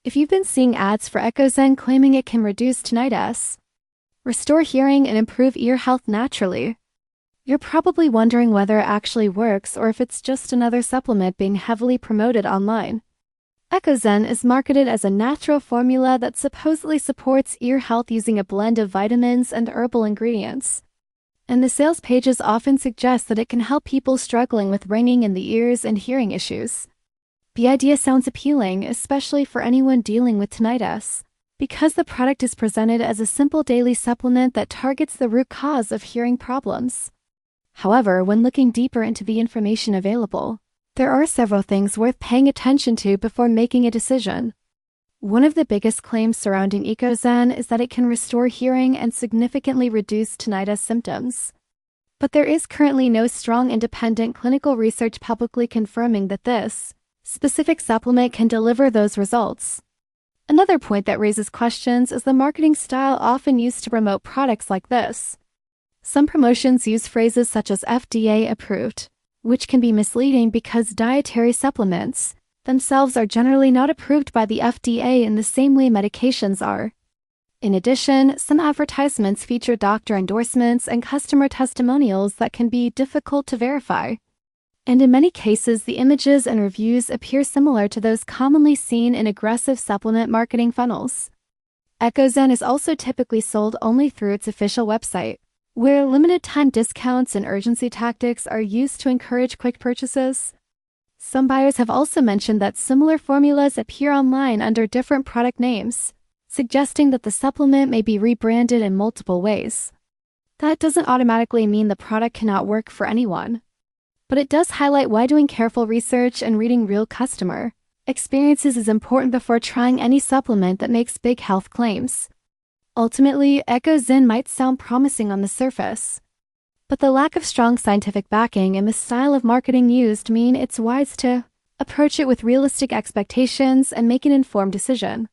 If you've been seeing ads for EchoZen claiming it can reduce tinnitus, restore hearing, and improve ear health naturally, you're probably wondering whether it actually works or if it's just another supplement being heavily promoted online. EchoZen is marketed as a natural formula that supposedly supports ear health using a blend of vitamins and herbal ingredients. And the sales pages often suggest that it can help people struggling with ringing in the ears and hearing issues. The idea sounds appealing, especially for anyone dealing with tinnitus, because the product is presented as a simple daily supplement that targets the root cause of hearing problems. However, when looking deeper into the information available, there are several things worth paying attention to before making a decision. One of the biggest claims surrounding EchoZen is that it can restore hearing and significantly reduce tinnitus symptoms. But there is currently no strong independent clinical research publicly confirming that this specific supplement can deliver those results. Another point that raises questions is the marketing style often used to promote products like this. Some promotions use phrases such as FDA approved, which can be misleading because dietary supplements themselves are generally not approved by the FDA in the same way medications are. In addition, some advertisements feature doctor endorsements and customer testimonials that can be difficult to verify. And in many cases, the images and reviews appear similar to those commonly seen in aggressive supplement marketing funnels. EchoZen is also typically sold only through its official website, where limited-time discounts and urgency tactics are used to encourage quick purchases. Some buyers have also mentioned that similar formulas appear online under different product names, suggesting that the supplement may be rebranded in multiple ways. That doesn't automatically mean the product cannot work for anyone, but it does highlight why doing careful research and reading real customer experiences is important before trying any supplement that makes big health claims. Ultimately, EchoZen might sound promising on the surface, but the lack of strong scientific backing and the style of marketing used mean it's wise to approach it with realistic expectations and make an informed decision.